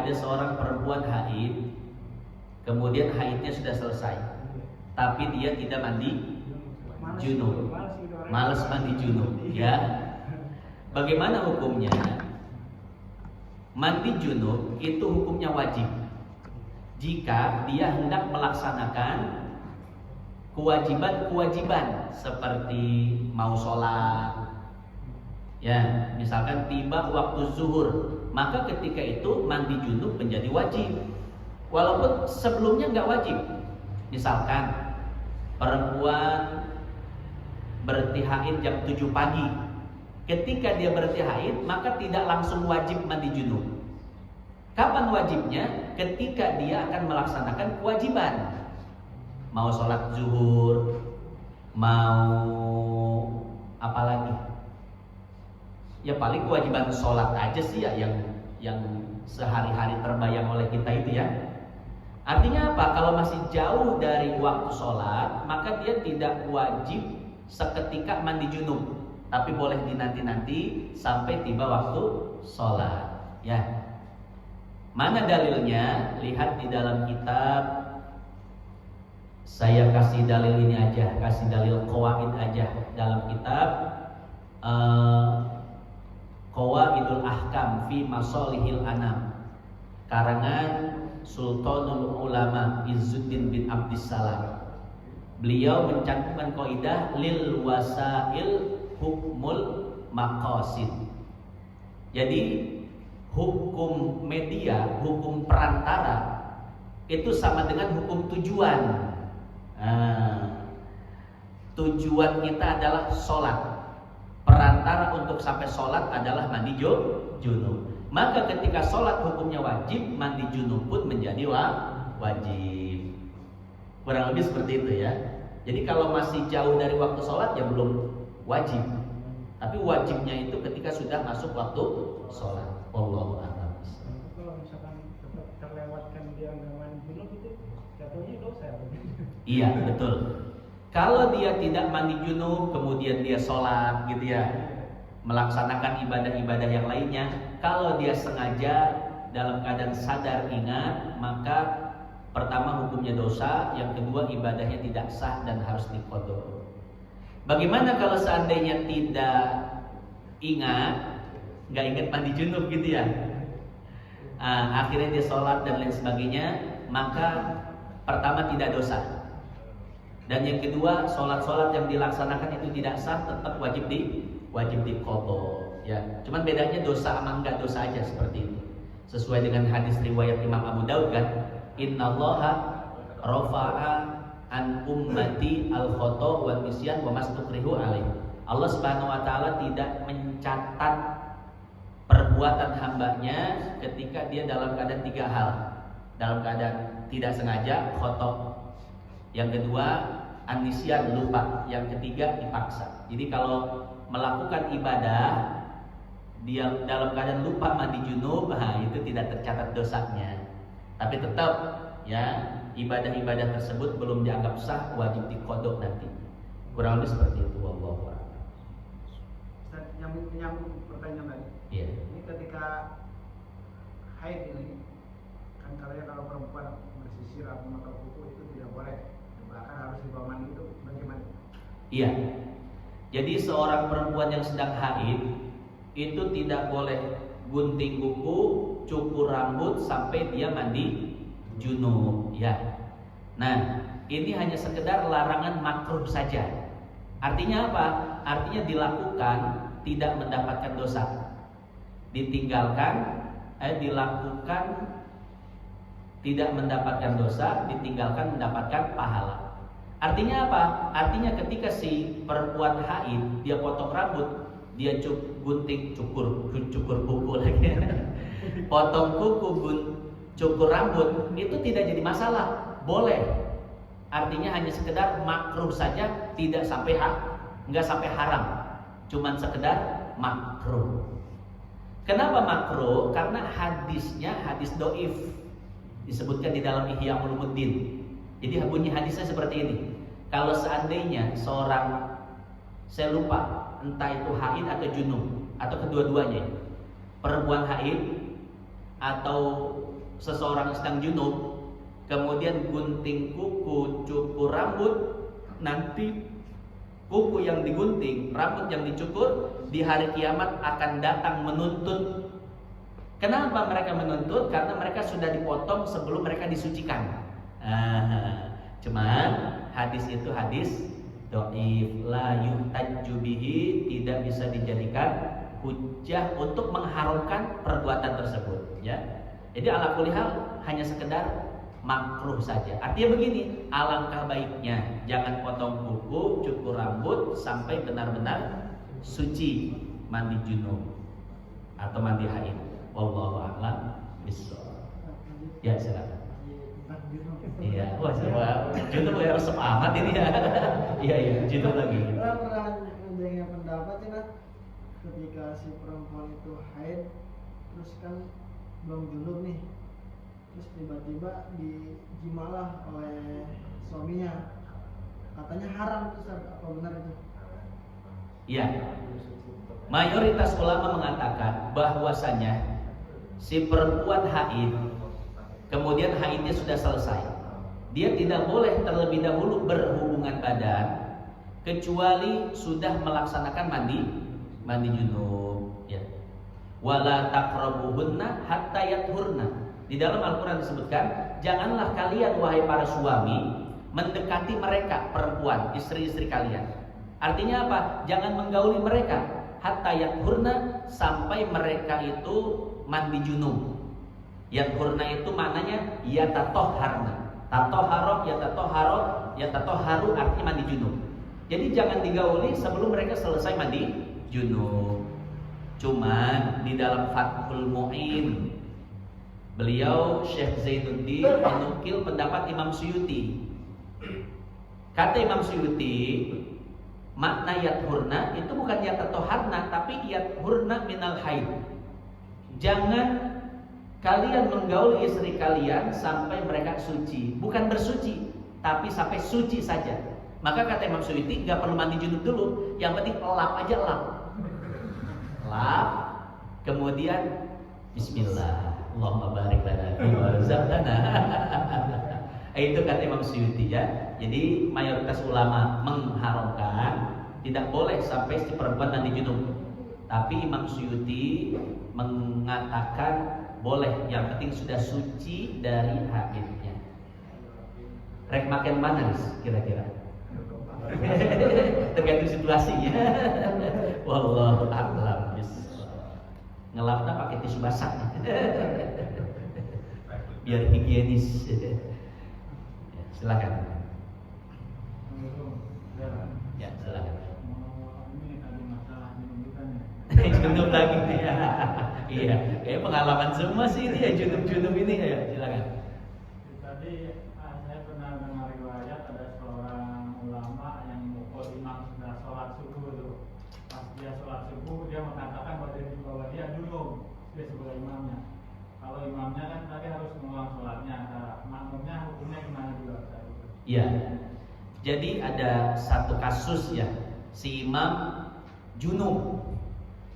ada seorang perempuan haid, kemudian haidnya sudah selesai, tapi dia tidak mandi junub, malas mandi junub, ya. Bagaimana hukumnya? Mandi junub itu hukumnya wajib jika dia hendak melaksanakan kewajiban-kewajiban seperti mau sholat, ya, misalkan tiba waktu zuhur, maka ketika itu mandi junub menjadi wajib, walaupun sebelumnya nggak wajib. Misalkan perempuan berhenti haid jam 7 pagi, ketika dia berhenti haid maka tidak langsung wajib mandi junub. Kapan wajibnya? Ketika dia akan melaksanakan kewajiban, mau sholat zuhur, mau apa lagi? Ya paling kewajiban sholat aja sih ya yang sehari-hari terbayang oleh kita itu ya. Artinya apa? Kalau masih jauh dari waktu sholat, maka dia tidak wajib seketika mandi junub, tapi boleh dinanti-nanti sampai tiba waktu sholat. Ya. Mana dalilnya? Lihat di dalam kitab. Saya kasih dalil ini aja, kasih dalil qawaid aja dalam kitab Qawaidul Ahkam fi Masalihil Anam, karangan Sultanul Ulama Izzuddin bin Abdissalam. Beliau mencantumkan kaidah lil wasail hukmul maqasid. Jadi hukum media, hukum perantara itu sama dengan hukum tujuan. Tujuan kita adalah sholat, perantara untuk sampai sholat adalah mandi junub. Maka ketika sholat hukumnya wajib, mandi junub pun menjadi wajib. Kurang lebih seperti itu ya. Jadi kalau masih jauh dari waktu sholat ya belum wajib, tapi wajibnya itu ketika sudah masuk waktu sholat. Wallahu a'lam. Kalau misalkan terlewatkan dia nggak mandi junub itu jatuhnya dosa ya? Iya betul. Kalau dia tidak mandi junub kemudian dia sholat gitu ya, melaksanakan ibadah-ibadah yang lainnya, kalau dia sengaja dalam keadaan sadar ingat, maka pertama hukumnya dosa, yang kedua ibadahnya tidak sah dan harus diqadha. Bagaimana kalau seandainya tidak ingat, nggak ingat mandi junub gitu ya, akhirnya dia sholat dan lain sebagainya, maka pertama tidak dosa. Dan yang kedua, sholat-sholat yang dilaksanakan itu tidak sah, tetap wajib diqadha. Ya, cuman bedanya dosa sama enggak dosa aja seperti itu. Sesuai dengan hadis riwayat Imam Abu Daud kan, Innallaha rafa'a an ummati al-khata' wa nisyan wa mastukrihu alaih. Allah Subhanahu wa taala tidak mencatat perbuatan hambanya ketika dia dalam keadaan tiga hal. Dalam keadaan tidak sengaja, khata'. Yang kedua, an-nisyan, lupa. Yang ketiga, dipaksa. Jadi kalau melakukan ibadah dia dalam keadaan lupa mandi junub, itu tidak tercatat dosanya. Tapi tetap ya, ibadah-ibadah tersebut belum dianggap sah, wajib diqadha nanti. Kurang lebih seperti itu. Wallahu a'lam. Yang pertanyaan tadi. Iya. Ini ketika haid ini kan kalau perempuan bersisir atau maka kuku itu tidak boleh, bahkan harus dibawa mandi, itu bagaimana? Iya. Jadi seorang perempuan yang sedang haid itu tidak boleh gunting kuku, cukur rambut sampai dia mandi junub ya. Nah, ini hanya sekedar larangan makruh saja. Artinya apa? Artinya dilakukan tidak mendapatkan dosa. Dilakukan tidak mendapatkan dosa, ditinggalkan mendapatkan pahala. Artinya apa? Artinya ketika si perempuan haid dia potong rambut, dia gunting cukur kuku lagi, potong kuku, cukur rambut, itu tidak jadi masalah, boleh. Artinya hanya sekedar makruh saja, tidak sampai nggak sampai haram, cuman sekedar makruh. Kenapa makruh? Karena hadisnya hadis doif, disebutkan di dalam Ihya Ulumuddin. Jadi bunyi hadisnya seperti ini. Kalau seandainya seorang, saya lupa entah itu haid atau junub atau kedua-duanya, perempuan haid atau seseorang sedang junub, kemudian gunting kuku, cukur rambut, nanti kuku yang digunting, rambut yang dicukur di hari kiamat akan datang menuntut. Kenapa mereka menuntut? Karena mereka sudah dipotong sebelum mereka disucikan. Cuman hadis itu hadis dhaif, la yuhtajju bihi, tidak bisa dijadikan hujjah untuk mengharamkan perbuatan tersebut, ya. Jadi ala kulli hal hanya sekedar makruh saja. Artinya begini, alangkah baiknya jangan potong kuku, cukur rambut sampai benar-benar suci, mandi junub atau mandi haid. Wallahu a'lam bishawab. Ya, silakan. Iya, wah junub ya resep amat ini ya. Iya, junub lagi. Saya pernah mendengar pendapat ya, ketika si perempuan itu haid, terus kan belum junub nih, terus tiba-tiba dijimalah oleh suaminya, katanya haram itu, apa benar itu? Iya. Mayoritas ulama mengatakan bahwasanya si perempuan haid, kemudian haidnya sudah selesai, dia tidak boleh terlebih dahulu berhubungan badan kecuali sudah melaksanakan mandi junub, ya. Wala taqrabuhunna hatta yathurna. Di dalam Al-Qur'an disebutkan, janganlah kalian wahai para suami mendekati mereka perempuan, istri-istri kalian. Artinya apa? Jangan menggauli mereka hatta yathurna, sampai mereka itu mandi junub. Yathurna itu maknanya yatatoharna. Tatoharo, yatatoharu artinya mandi junub. Jadi jangan digauli sebelum mereka selesai mandi junub. Cuman di dalam Fathul Mu'in, beliau Syekh Zainuddin menukil pendapat Imam Suyuti. Kata Imam Suyuti, makna yathurna itu bukan yatatoharna, tapi yathurna minal haid. Jangan kalian menggauli istri kalian sampai mereka suci, bukan bersuci, tapi sampai suci saja. Maka kata Imam Suyuti, gak perlu mandi junub dulu, yang penting lap aja, lap, kemudian Bismillah, Allahumma barik lana fi ma razaqtana. Itu kata Imam Suyuti, ya. Jadi mayoritas ulama mengharamkan, tidak boleh sampai si perempuan mandi junub. Tapi Imam Suyuti mengatakan boleh, yang penting sudah suci dari haidnya. Rek makan mana kira-kira? Tergantung situasinya. Wallahu a'lam bishawab. Ngelapnya pakai tisu basah. Biar higienis. Ya, silakan. Ya, silakan. Ini tadi masalah junub Junub lagi ya. Iya, kayak pengalaman semua sih ini ya, junub ini ya. Silakan. Tadi saya pernah dengar riwayat ada seorang ulama yang mukul imam sudah sholat subuh tuh. Pas dia sholat subuh dia mengatakan bahwa dia junub, dia sebagai imamnya. Kalau imamnya kan tadi harus mengulang sholatnya, makmumnya hukumnya gimana juga? Iya. Jadi ada satu kasus ya, si imam junub.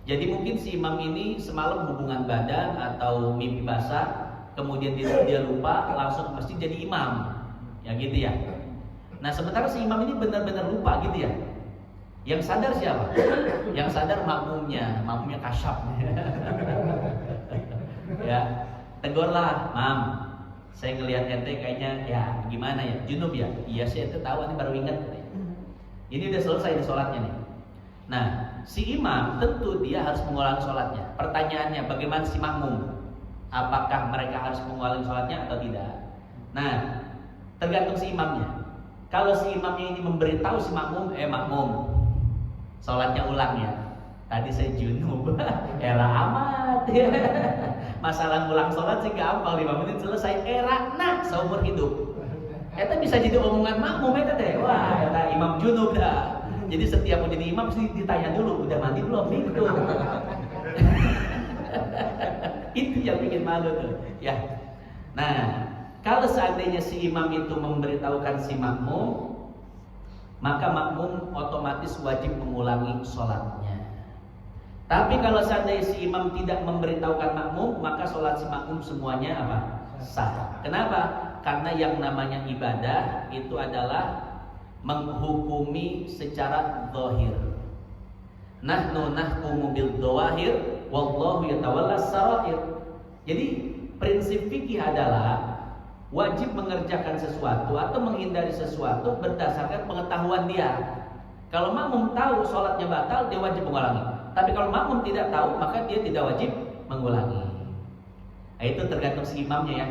Jadi mungkin si imam ini semalam hubungan badan atau mimpi basah, kemudian dia lupa, langsung ke masjid jadi imam, ya gitu ya. Nah sementara si imam ini benar-benar lupa gitu ya. Yang sadar siapa? Yang sadar makmumnya kasyaf. Ya, tegurlah, mam. Saya ngelihat ente kayaknya ya gimana ya, junub ya. Iya saya itu tahu, ini baru ingat. Ini udah selesai di sholatnya nih. Nah, si imam tentu dia harus mengulangi sholatnya. Pertanyaannya, bagaimana si makmum? Apakah mereka harus mengulangi sholatnya atau tidak? Nah, tergantung si imamnya. Kalau si imamnya ini memberitahu si makmum, makmum, sholatnya ulang ya. Tadi saya junub, era amat. Masalah ngulang sholat sih gampang, 5 menit selesai. Era nah seumur hidup. Itu bisa jadi omongan makmum itu teh. Wah, eta imam junub dah. Jadi setiap mau jadi imam sih ditanya dulu, udah mandi belum? Itu. Itu yang bikin malu tuh, ya. Nah, kalau seandainya si imam itu memberitahukan si makmum, maka makmum otomatis wajib mengulangi sholatnya. Tapi kalau seandainya si imam tidak memberitahukan makmum, maka sholat si makmum semuanya apa? Sah. Kenapa? Karena yang namanya ibadah itu adalah menghukumi secara zahir. Nahnu nahkumu bil dhawahir wallahu yatawalla sarair. Jadi prinsip fikih adalah wajib mengerjakan sesuatu atau menghindari sesuatu berdasarkan pengetahuan dia. Kalau makmum tahu sholatnya batal, dia wajib mengulangi. Tapi kalau makmum tidak tahu, maka dia tidak wajib mengulangi. Nah, itu tergantung si imamnya ya.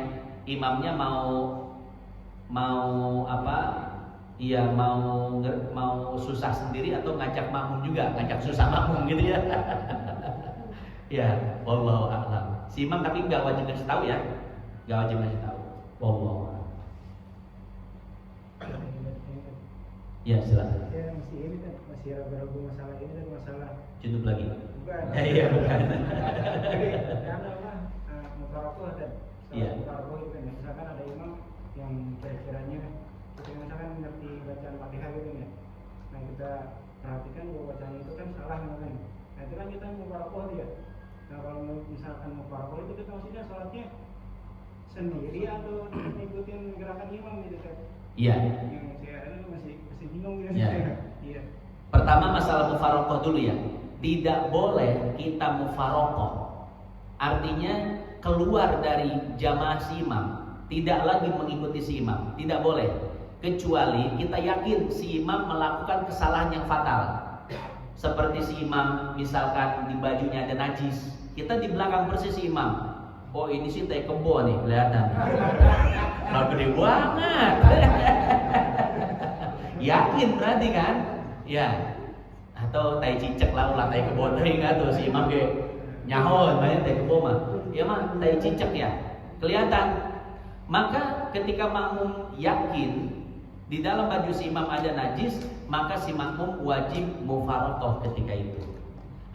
Imamnya mau apa? Iya, mau susah sendiri atau ngajak makmum juga, ngajak susah makmum gitu ya. Ya, wallahu a'lam. Si imam tapi nggak wajib ngasih tahu ya, nggak wajib ngasih tahu. Wallahu a'lam. Ya, silakan. Saya masih ini kan, masih ragu-ragu masalah ini dan masalah Junub lagi. bukan. Iya, bukan. Jadi karena apa? Mufarokoh dan Iya. mufarokoh itu kan, misalkan ada imam yang kira-kiranya kita misalkan mengerti bacaan Fatihah gitu ya. Nah kita perhatikan bahwa bacaan itu kan salah kan. Nah itu kan kita mufarokoh dia. Nah kalau misalkan mufarokoh itu kita maksudnya sholatnya sendiri atau ngikutin gerakan imam gitu kan? Iya. Yang saya itu masih bingung gitu. Ya. Iya. Pertama masalah mufarokoh dulu ya. Tidak boleh kita mufarokoh. Artinya keluar dari jamaah si imam, tidak lagi mengikuti si imam, tidak boleh. Kecuali kita yakin si imam melakukan kesalahan yang fatal. Seperti si imam misalkan di bajunya ada najis, kita di belakang persis si imam. Oh ini sih teh kebo nih kelihatan. Nah, gede banget. Yakin berarti kan? Ya. Atau tai cicak lah ulah tai kebo teh tuh si imam ge nyahon banyak tai kebo mah. Ya mah tai cicak ya. Kelihatan. Maka ketika makmum yakin di dalam baju si imam ada najis, maka si makmum wajib mufarokoh ketika itu.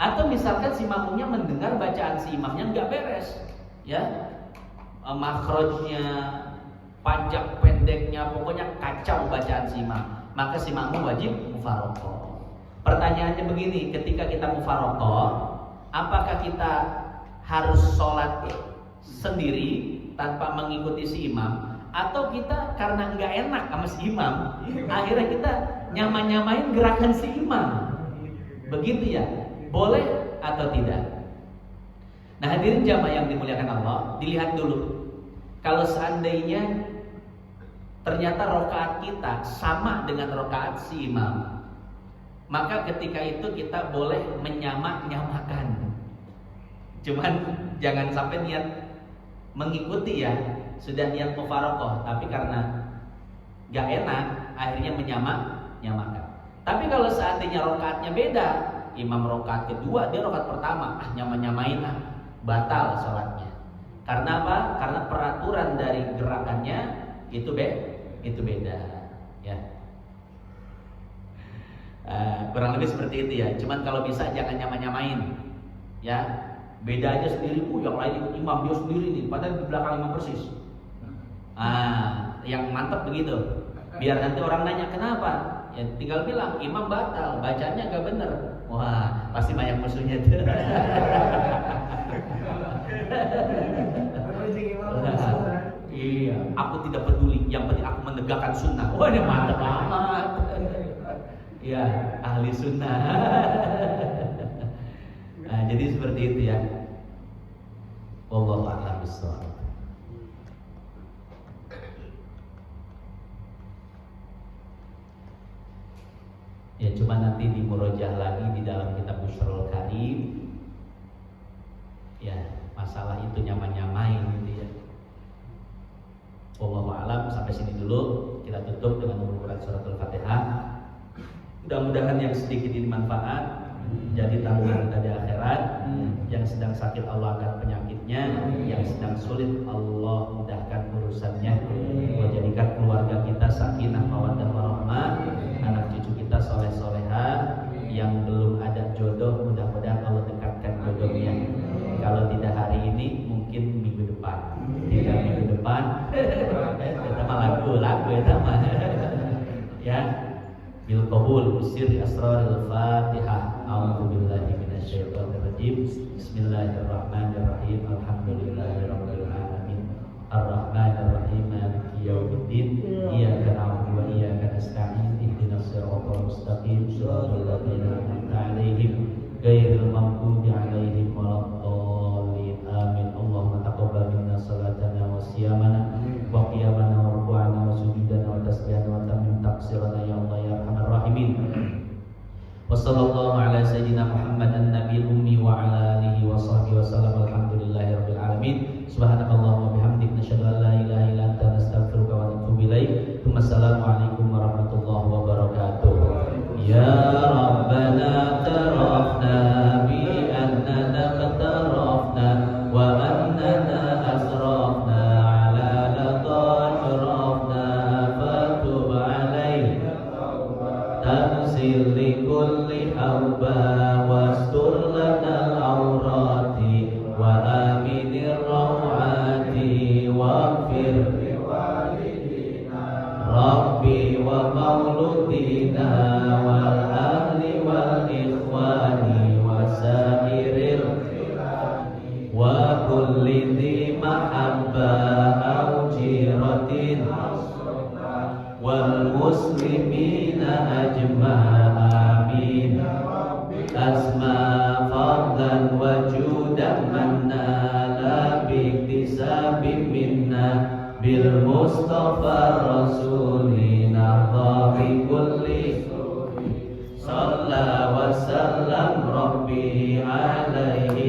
Atau misalkan si makmumnya mendengar bacaan si imamnya nggak beres, ya, makhrajnya, panjang pendeknya, pokoknya kacau bacaan si imam, maka si makmum wajib mufarokoh. Pertanyaannya begini, ketika kita mufarokoh, apakah kita harus sholat sendiri tanpa mengikuti si imam, atau kita karena nggak enak sama si imam, akhirnya kita nyamain gerakan si imam? Begitu ya, boleh atau tidak? Nah hadirin jamaah yang dimuliakan Allah, dilihat dulu. Kalau seandainya ternyata rokaat kita sama dengan rokaat si imam, maka ketika itu kita boleh menyamakan. Cuman jangan sampai niat mengikuti ya, sudah niat mufarokoh, tapi karena gak enak akhirnya menyamakan. Tapi kalau seandainya rokaatnya beda, imam rokaat kedua, dia rokaat pertama, nyamain batal sholatnya. Karena apa? Karena peraturan dari gerakannya itu beda, ya. Kurang lebih seperti itu ya. Cuman kalau bisa jangan nyamain, ya. Beda aja sendiri, yang lain ikut imam, dia sendiri nih, padahal di belakang imam persis. Yang mantap begitu. Biar nanti orang nanya kenapa, ya tinggal bilang imam batal, bacanya gak bener. Wah, pasti banyak musuhnya tuh. Iya, aku tidak peduli, yang penting aku menegakkan sunnah. Wah, ini mantap amat. Ya, ahli sunnah. Nah, jadi seperti itu ya. Wallahu a'lam bishawab. Ya cuma nanti di murojaah lagi di dalam kitab Busyrul Karim. Ya, masalah itu nyamain gitu ya. Wallahu a'lam, sampai sini dulu. Kita tutup dengan mengurangi suratul Fatihah. Mudah-mudahan yang sedikit ini manfaat, jadi tanggungan kita di akhirat. Yang sedang sakit Allah angkat penyakitnya, yang sedang sulit Allah mudahkan urusannya. Allah jadikan keluarga kita sakinah mawaddah warahmah, anak cucu kita soleh-solehah. Yang belum ada jodoh, mudah-mudahan Allah dekatkan jodohnya. Kalau tidak hari ini, mungkin minggu depan. Tidak minggu depan, kita mah lagu itu mah. Ya, bil qabul sirri asraril Fatihah. A'udzubillahi minasyaitonir rajim. Bismillahirrahmanirrahim. Alhamdulillahirabbil alamin. Ar-Rahmanir Rahim. Maliki yaumiddin. Iyyaka na'budu wa iyyaka nasta'in. Ihdinas siratal mustaqim. Shiratal ladzina an'amta 'alaihim ghairil maghdubi 'alaihim waladdallin. Amin. Allahumma taqabbal minna salatana wa siyamana wa qiyamana wa ruku'ana wa sujudana wa tasbihana wa tamim taqsirana ya Allah ya Arhamar Rahimin. Wa sallallahu ala sayyidina Muhammad an-nabiyil ummi wa ala alihi wa sahbihi wa sallam. Alhamdulillahi rabbil alamin. Subhanakallahumma wa bihamdik nasyhadu an la ilaha illa anta nastaghfiruka wa natubu ilaik. Assalamu alaikum warahmatullahi wabarakatuh. Ya Rabbana tarafna bi annana qatarafna wa annana asrafna ala laqad fatub alaina tansil li kulli awba wastur lana al-awrati wa aminir rawati waghfir li walidina rabbi wa mauludina wal ahli wal ikhwani wa sairil wa kulli dhi mahabba au jiratin wal muslimina ajma'in. Asma fadlan wa judan manna la biktisabin minna bil mustafa rasulina dhabi kulli salla wa sallam rabbi alaihi